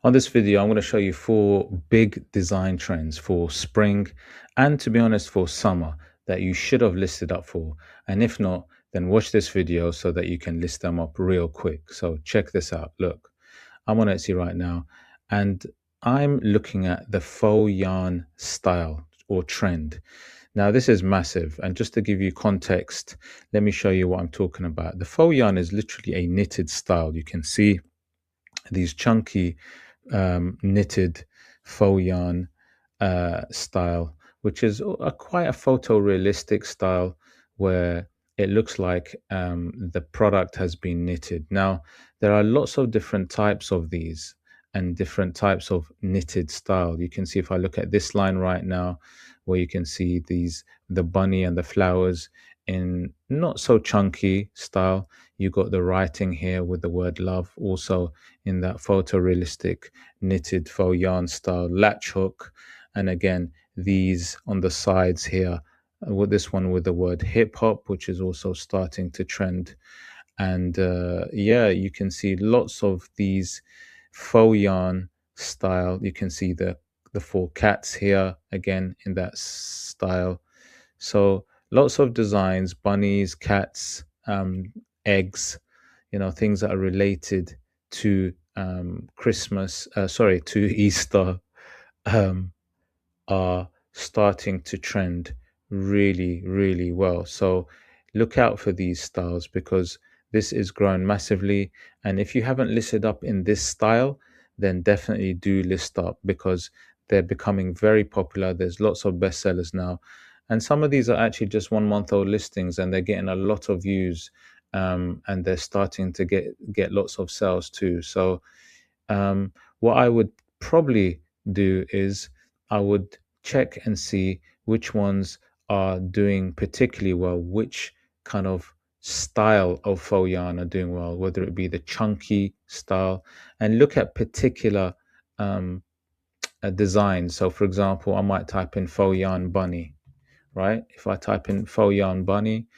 On this video, I'm going to show you 4 big design trends for spring and, to be honest, for summer that you should have listed up for. And if not, then watch this video so that you can list them up real quick. So check this out. Look, I'm on Etsy right now and I'm looking at the faux yarn style or trend. Now, this is massive. And just to give you context, let me show you what I'm talking about. The faux yarn is literally a knitted style. You can see these chunky knitted faux yarn style, which is quite a photorealistic style where it looks like the product has been knitted. Now, there are lots of different types of these and different types of knitted style. You can see if I look at this line right now, where you can see the bunny and the flowers in not so chunky style. You got the writing here with the word love, also in that photorealistic knitted faux yarn style latch hook. And again, these on the sides here, with this one with the word hip hop, which is also starting to trend. And yeah, you can see lots of these faux yarn style. You can see the 4 cats here again in that style. So lots of designs, bunnies, cats, eggs, things that are related to Christmas, to Easter, um, are starting to trend really, really well. So look out for these styles because this is growing massively. And if you haven't listed up in this style, then definitely do list up because they're becoming very popular. There's lots of bestsellers now. And some of these are actually just 1 month old listings and they're getting a lot of views, and they're starting to get lots of sales too. So what I would probably do is I would check and see which ones are doing particularly well, which kind of style of faux yarn are doing well, whether it be the chunky style, and look at particular designs. So, for example, I might type in faux yarn bunny, right? If I type in faux yarn bunny,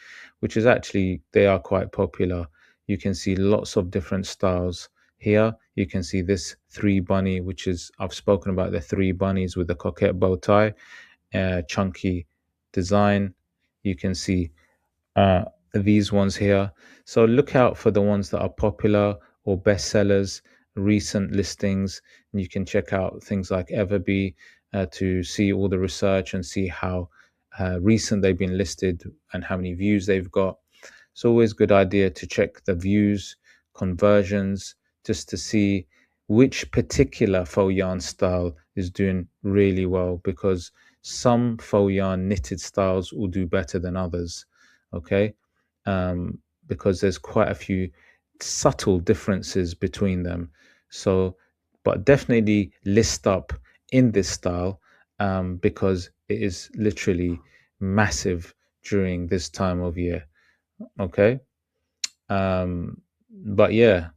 which is actually, they are quite popular, you can see lots of different styles here. You can see this 3 bunny, which is, I've spoken about the 3 bunnies with the coquette bow tie, chunky design. You can see these ones here. So look out for the ones that are popular or bestsellers, recent listings. And you can check out things like Everbee to see all the research and see how recent they've been listed and how many views they've got. It's always a good idea to check the views, conversions, just to see which particular faux yarn style is doing really well, because some faux yarn knitted styles will do better than others. Okay. Because there's quite a few subtle differences between them. So, but definitely list up in this style, because it is literally massive during this time of year. Okay. But yeah,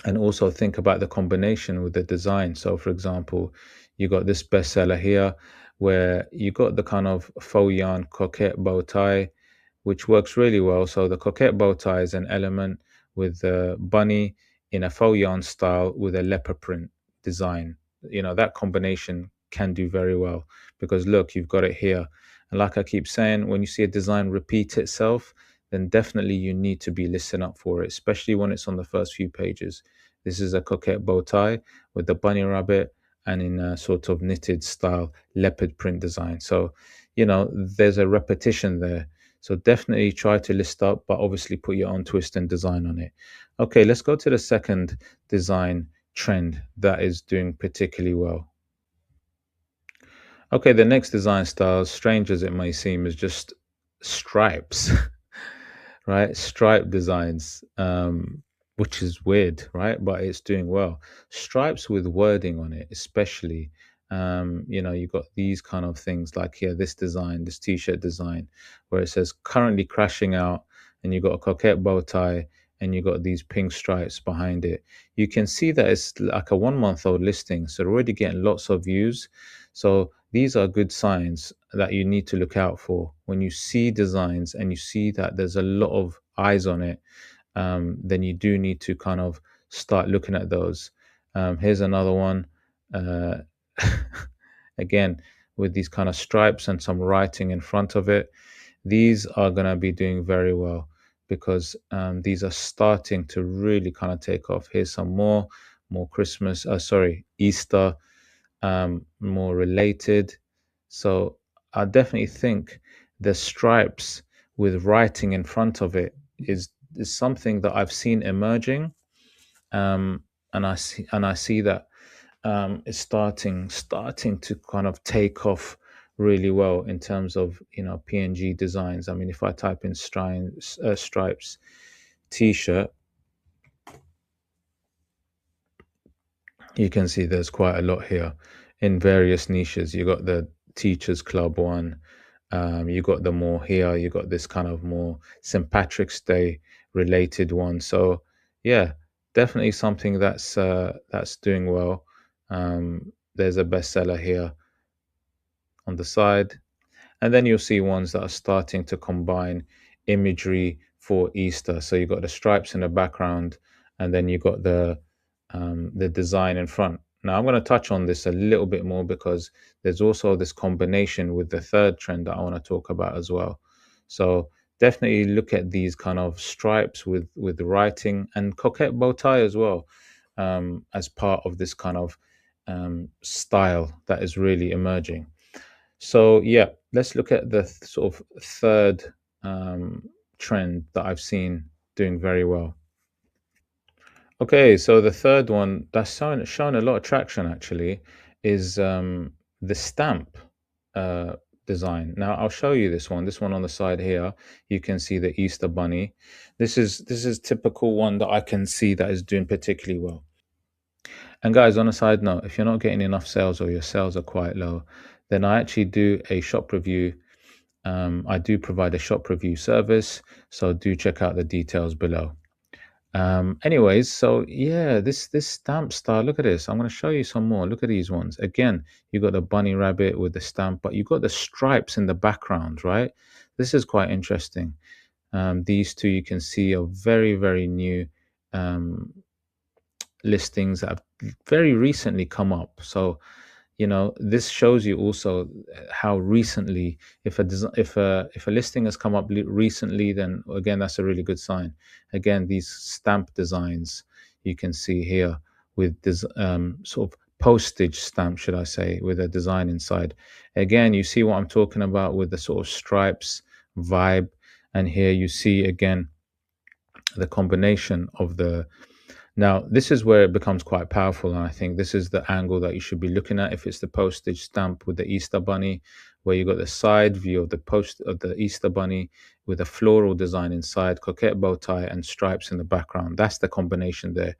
and also think about the combination with the design. So, for example, you got this bestseller here where you got the kind of faux yarn coquette bow tie, which works really well. So the coquette bow tie is an element with the bunny in a faux yarn style with a leopard print design. That combination can do very well because look, you've got it here. And like I keep saying, when you see a design repeat itself, then definitely you need to be listening up for it, especially when it's on the first few pages. This is a coquette bow tie with the bunny rabbit and in a sort of knitted style leopard print design. So, there's a repetition there. So definitely try to list up, but obviously put your own twist and design on it. Okay, let's go to the second design trend that is doing particularly well. Okay, the next design style, strange as it may seem, is just stripes, right? Stripe designs, which is weird, right? But it's doing well. Stripes with wording on it, especially. You got these kind of things like here, this design, this t-shirt design, where it says currently crashing out, and you got a coquette bow tie, and you got these pink stripes behind it. You can see that it's like a 1 month old listing, so they're already getting lots of views. So these are good signs that you need to look out for when you see designs and you see that there's a lot of eyes on it. Then you do need to kind of start looking at those. Here's another one. Uh, again, with these kind of stripes and some writing in front of it. These are going to be doing very well because these are starting to really kind of take off. Here's some more Christmas, sorry, Easter, more related. So I definitely think the stripes with writing in front of it is something that I've seen emerging, um, and I see that is starting to kind of take off really well in terms of PNG designs. I mean, if I type in stripes t-shirt, you can see there's quite a lot here in various niches. You got the teachers club one, you got the more here, you got this kind of more St. Patrick's Day related one. So yeah, definitely something that's doing well. There's a bestseller here on the side. And then you'll see ones that are starting to combine imagery for Easter. So you've got the stripes in the background, and then you've got the design in front. Now I'm going to touch on this a little bit more because there's also this combination with the third trend that I want to talk about as well. So definitely look at these kind of stripes with writing and coquette bow tie as well, as part of this kind of style that is really emerging. So yeah, let's look at the sort of third um, trend that I've seen doing very well. Okay, so the third one that's shown a lot of traction actually is the stamp uh, design. Now I'll show you this one. This one on the side here, you can see the Easter bunny. This is typical one that I can see that is doing particularly well. And guys, on a side note, if you're not getting enough sales or your sales are quite low, then I actually do a shop review. I do provide a shop review service, so do check out the details below. Anyways, so yeah, this stamp style. Look at this. I'm going to show you some more. Look at these ones. Again, you got the bunny rabbit with the stamp, but you got the stripes in the background, right? This is quite interesting. These two you can see are very new um, listings that have very recently come up. So this shows you also how recently, if a listing has come up recently, then again that's a really good sign. Again, these stamp designs you can see here with this sort of postage stamp, should I say, with a design inside. Again, you see what I'm talking about with the sort of stripes vibe, and here you see again the combination of the now, this is where it becomes quite powerful, and I think this is the angle that you should be looking at if it's the postage stamp with the Easter bunny, where you got the side view of the post of the Easter bunny with a floral design inside, coquette bow tie, and stripes in the background. That's the combination there,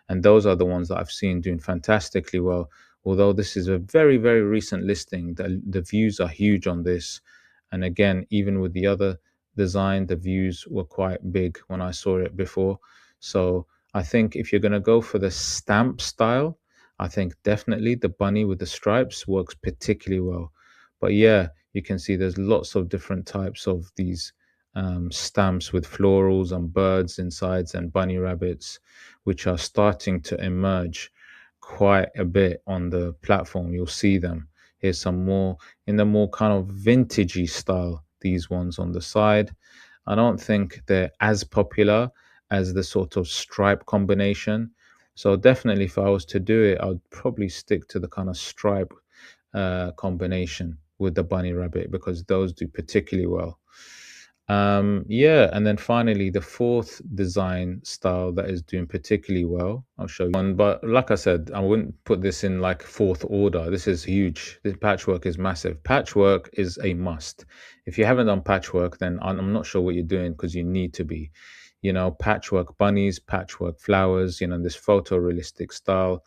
and those are the ones that I've seen doing fantastically well. Although this is a very recent listing, the views are huge on this, and again, even with the other design, the views were quite big when I saw it before. So I think if you're going to go for the stamp style, I think definitely the bunny with the stripes works particularly well. But yeah, you can see there's lots of different types of these stamps with florals and birds insides and bunny rabbits, which are starting to emerge quite a bit on the platform. You'll see them. Here's some more in the more kind of vintagey style, these ones on the side. I don't think they're as popular as the sort of stripe combination. So definitely, if I was to do it, I'd probably stick to the kind of stripe combination with the bunny rabbit because those do particularly well. Yeah, and then finally, the fourth design style that is doing particularly well, I'll show you one. But like I said, I wouldn't put this in like fourth order. This is huge. This patchwork is massive. Patchwork is a must. If you haven't done patchwork, then I'm not sure what you're doing because you need to be. Patchwork bunnies, patchwork flowers, this photorealistic style.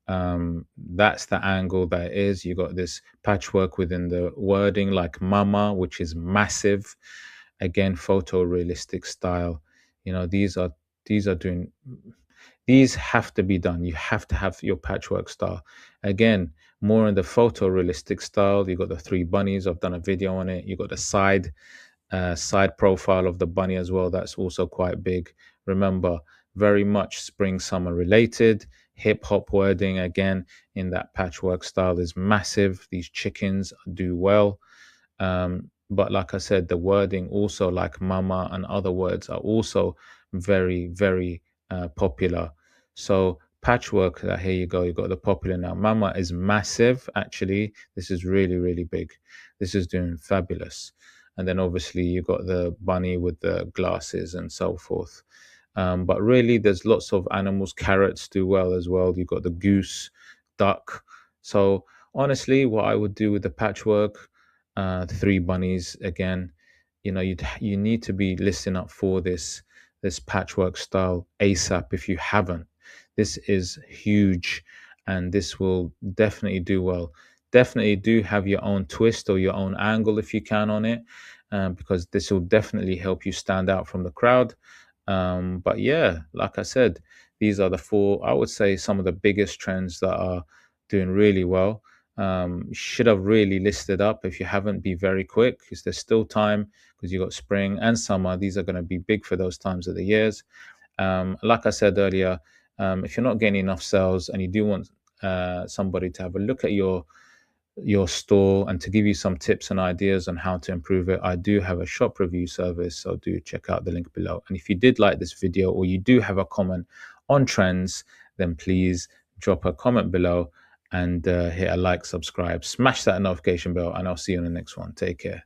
That's the angle that it is. You got this patchwork within the wording like mama, which is massive. Again, photorealistic style. These are doing these have to be done. You have to have your patchwork style. Again, more in the photorealistic style. You got the three bunnies. I've done a video on it. You got the side profile of the bunny as well. That's also quite big. Remember, very much spring summer related. hip hop wording again in that patchwork style is massive. These chickens do well. But like I said, the wording also, like mama and other words, are also very, very popular. So patchwork, that here you go, you got the popular now. Mama is massive, actually. This is really, really big. This is doing fabulous. And then obviously you got the bunny with the glasses and so forth. But really, there's lots of animals. Carrots do well as well. You've got the goose, duck. So honestly, what I would do with the patchwork, three bunnies again, you need to be listening up for this patchwork style ASAP if you haven't. This is huge, and this will definitely do well. Definitely do have your own twist or your own angle if you can on it, because this will definitely help you stand out from the crowd. But yeah, like I said, these are the four, I would say, some of the biggest trends that are doing really well. Should have really listed up. If you haven't, be very quick because there's still time, because you got spring and summer. These are going to be big for those times of the years. Like I said earlier, if you're not getting enough sales and you do want somebody to have a look at your store and to give you some tips and ideas on how to improve it, I do have a shop review service, so do check out the link below. And if you did like this video, or you do have a comment on trends, then please drop a comment below and hit a like, subscribe, smash that notification bell, and I'll see you in the next one. Take care.